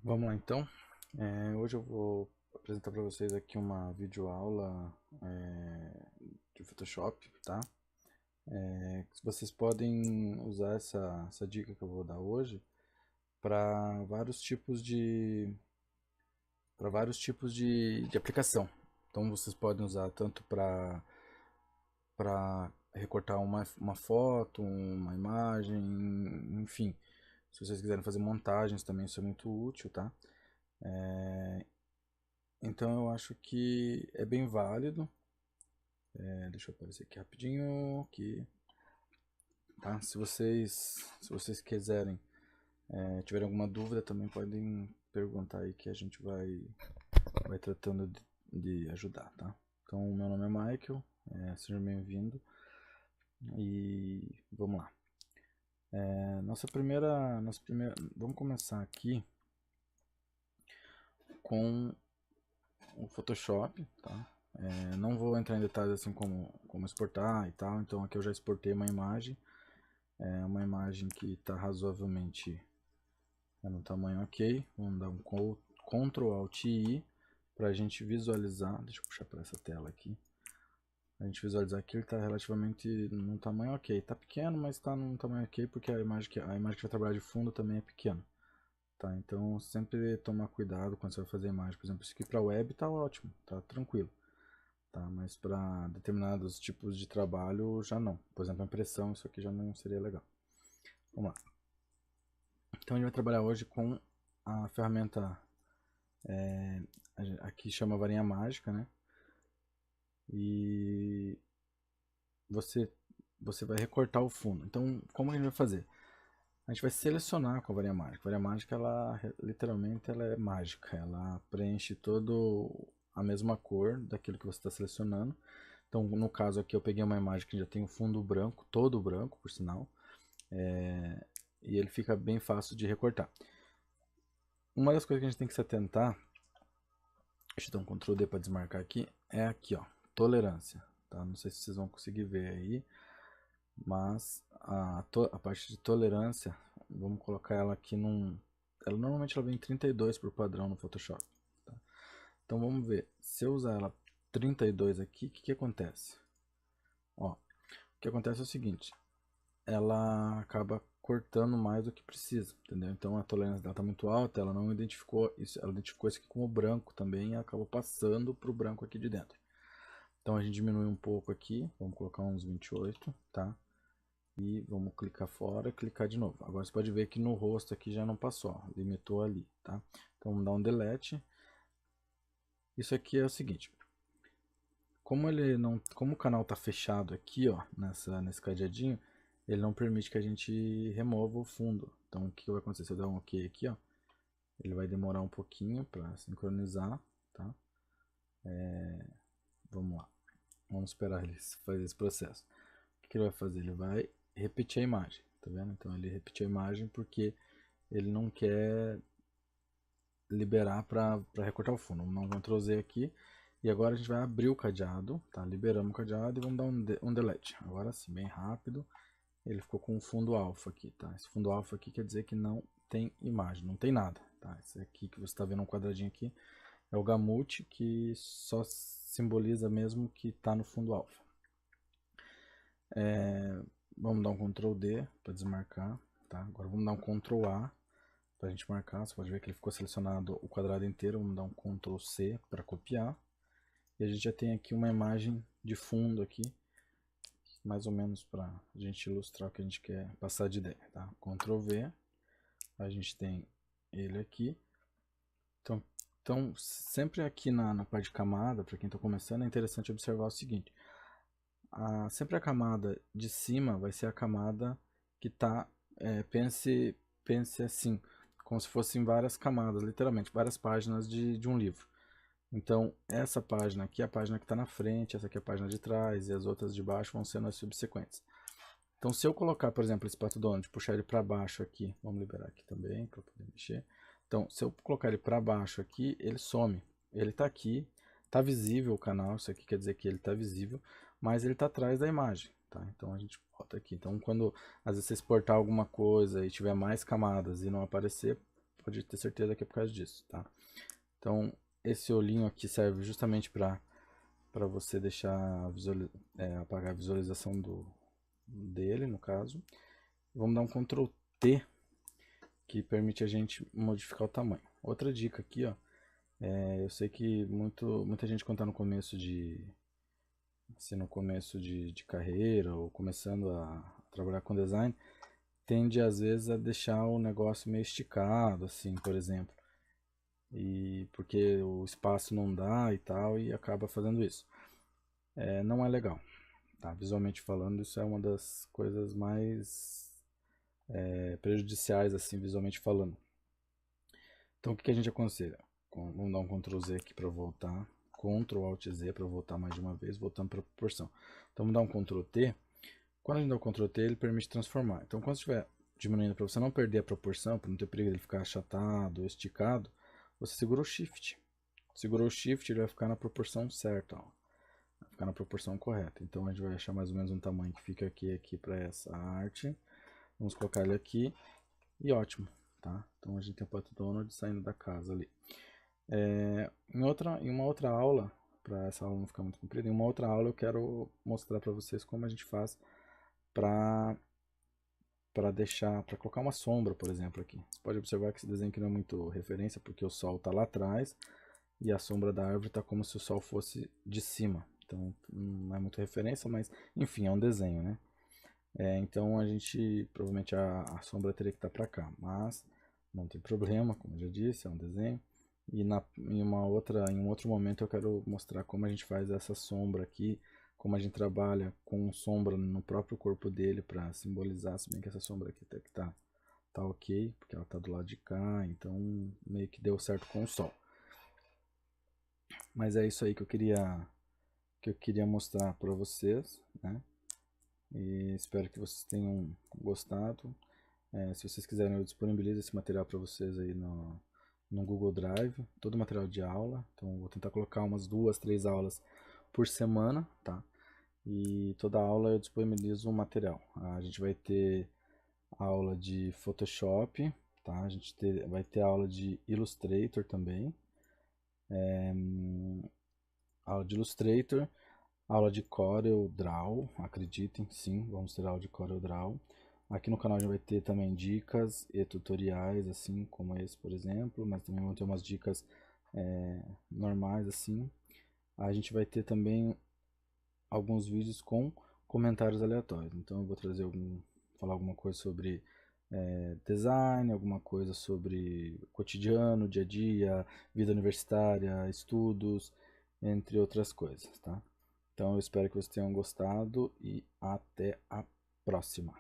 Vamos lá então. Hoje eu vou apresentar para vocês aqui uma videoaula de Photoshop, tá? Vocês podem usar essa dica que eu vou dar hoje para vários tipos de aplicação. Então vocês podem usar tanto para recortar uma foto, uma imagem, enfim. Se vocês quiserem fazer montagens também isso é muito útil, tá? Então eu acho que é bem válido. Deixa eu aparecer aqui rapidinho, aqui, tá? Se vocês quiserem, tiverem alguma dúvida também podem perguntar aí que a gente vai tratando de ajudar, tá? Então meu nome é Michael, seja bem-vindo e vamos lá. Vamos começar aqui com o Photoshop, tá? Não vou entrar em detalhes assim como exportar e tal, então aqui eu já exportei uma imagem, uma imagem que está razoavelmente no tamanho ok. Vamos dar um Ctrl Alt I para a gente visualizar. Deixa eu puxar para essa tela aqui. A gente visualizar que ele está relativamente num tamanho ok. Está pequeno, mas está num tamanho ok porque a imagem que vai trabalhar de fundo também é pequena. Tá, então sempre tomar cuidado quando você vai fazer a imagem. Por exemplo, isso aqui para web está ótimo, tá tranquilo. Tá, mas para determinados tipos de trabalho já não. Por exemplo, a impressão, isso aqui já não seria legal. Vamos lá. Então a gente vai trabalhar hoje com a ferramenta aqui chama varinha mágica, né? E você vai recortar o fundo. Então, como a gente vai fazer? A gente vai selecionar com a varinha mágica. A varinha mágica, ela literalmente ela é mágica. Ela preenche todo a mesma cor daquilo que você está selecionando. Então, no caso aqui, eu peguei uma imagem que já tem o fundo branco, todo branco, por sinal. E ele fica bem fácil de recortar. Uma das coisas que a gente tem que se atentar, deixa eu dar um Ctrl D para desmarcar aqui, é aqui, ó, tolerância. Tá? Não sei se vocês vão conseguir ver aí, mas a parte de tolerância, vamos colocar ela aqui normalmente ela vem em 32 por padrão no Photoshop. Tá? Então vamos ver, se eu usar ela 32 aqui, o que acontece? Ó, o que acontece é o seguinte, ela acaba cortando mais do que precisa, entendeu? Então a tolerância dela está muito alta, ela não identificou isso, ela identificou isso aqui como branco também e acabou passando para o branco aqui de dentro. Então a gente diminui um pouco aqui, vamos colocar uns 28, tá? E vamos clicar fora, clicar de novo. Agora você pode ver que no rosto aqui já não passou, ó, limitou ali, tá? Então vamos dar um delete. Isso aqui é o seguinte, como o canal está fechado aqui, ó, nesse cadeadinho, ele não permite que a gente remova o fundo. Então o que vai acontecer? Se eu der um OK aqui, ó, ele vai demorar um pouquinho para sincronizar, tá? Vamos lá, vamos esperar ele fazer esse processo. O que ele vai fazer? Ele vai repetir a imagem, tá vendo? Então ele repetiu a imagem porque ele não quer liberar para recortar o fundo. Vamos dar um Ctrl Z aqui. E agora a gente vai abrir o cadeado, tá? Liberamos o cadeado e vamos dar um delete. Agora sim, bem rápido. Ele ficou com um fundo alfa aqui, tá? Esse fundo alfa aqui quer dizer que não tem imagem, não tem nada, tá? Esse aqui que você está vendo um quadradinho aqui é o gamut que só simboliza mesmo que está no fundo alfa. Vamos dar um Ctrl D para desmarcar, tá? Agora vamos dar um Ctrl A para a gente marcar. Você pode ver que ele ficou selecionado o quadrado inteiro. Vamos dar um Ctrl C para copiar. E a gente já tem aqui uma imagem de fundo aqui, mais ou menos para a gente ilustrar o que a gente quer passar de ideia, tá? Ctrl V, a gente tem ele aqui. Então sempre aqui na parte de camada, para quem está começando, é interessante observar o seguinte. Sempre a camada de cima vai ser a camada que está, pense assim, como se fossem várias camadas, literalmente, várias páginas de um livro. Então, essa página aqui é a página que está na frente, essa aqui é a página de trás, e as outras de baixo vão sendo as subsequentes. Então, se eu colocar, por exemplo, esse Pato Donald, puxar ele para baixo aqui, vamos liberar aqui também, para poder mexer. Então, se eu colocar ele para baixo aqui, ele some. Ele está aqui, está visível o canal, isso aqui quer dizer que ele está visível, mas ele está atrás da imagem, tá? Então, a gente bota aqui. Então, quando às vezes você exportar alguma coisa e tiver mais camadas e não aparecer, pode ter certeza que é por causa disso, tá? Então, esse olhinho aqui serve justamente para você deixar apagar a visualização dele, no caso. Vamos dar um Ctrl T, que permite a gente modificar o tamanho. Outra dica aqui, ó, eu sei que muita gente quando está no começo de carreira ou começando a trabalhar com design, tende às vezes a deixar o negócio meio esticado, assim, por exemplo. E porque o espaço não dá e tal, e acaba fazendo isso. Não é legal, tá? Visualmente falando, isso é uma das coisas mais prejudiciais, assim, visualmente falando. Então, o que a gente aconselha? Vamos dar um Ctrl Z aqui para voltar. Ctrl Alt Z para voltar mais de uma vez, voltando para a proporção. Então, vamos dar um Ctrl T. Quando a gente dá o Ctrl T, ele permite transformar. Então, quando estiver diminuindo para você não perder a proporção, para não ter perigo de ele ficar achatado ou esticado, você segura o Shift. Segurou o Shift, ele vai ficar na proporção certa, ó. Vai ficar na proporção correta. Então, a gente vai achar mais ou menos um tamanho que fica aqui para essa arte. Vamos colocar ele aqui e ótimo, tá? Então, a gente tem o Pato Donald saindo da casa ali. Em uma outra aula, para essa aula não ficar muito comprida, em uma outra aula eu quero mostrar para vocês como a gente faz para colocar uma sombra, por exemplo, aqui. Você pode observar que esse desenho aqui não é muito referência, porque o sol está lá atrás e a sombra da árvore está como se o sol fosse de cima. Então não é muito referência, mas enfim, é um desenho, né? Então a gente, provavelmente a sombra teria que estar para cá, mas não tem problema, como eu já disse, é um desenho. E em um outro momento eu quero mostrar como a gente faz essa sombra aqui, como a gente trabalha com sombra no próprio corpo dele para simbolizar, se bem que essa sombra aqui até que tá ok, porque ela tá do lado de cá, então meio que deu certo com o sol. Mas é isso aí que eu queria mostrar para vocês, né? E espero que vocês tenham gostado. Se vocês quiserem, eu disponibilizo esse material para vocês aí no Google Drive, todo o material de aula. Então vou tentar colocar umas 2, 3 aulas por semana, tá? E toda aula eu disponibilizo um material. A gente vai ter aula de Photoshop, tá? A gente vai ter aula de Illustrator também. Aula de Illustrator, aula de Corel Draw, acreditem, sim, vamos ter aula de Corel Draw. Aqui no canal a gente vai ter também dicas e tutoriais, assim como esse, por exemplo, mas também vão ter umas dicas normais, assim. A gente vai ter também alguns vídeos com comentários aleatórios. Então eu vou falar alguma coisa sobre design, alguma coisa sobre cotidiano, dia a dia, vida universitária, estudos, entre outras coisas, tá? Então eu espero que vocês tenham gostado e até a próxima.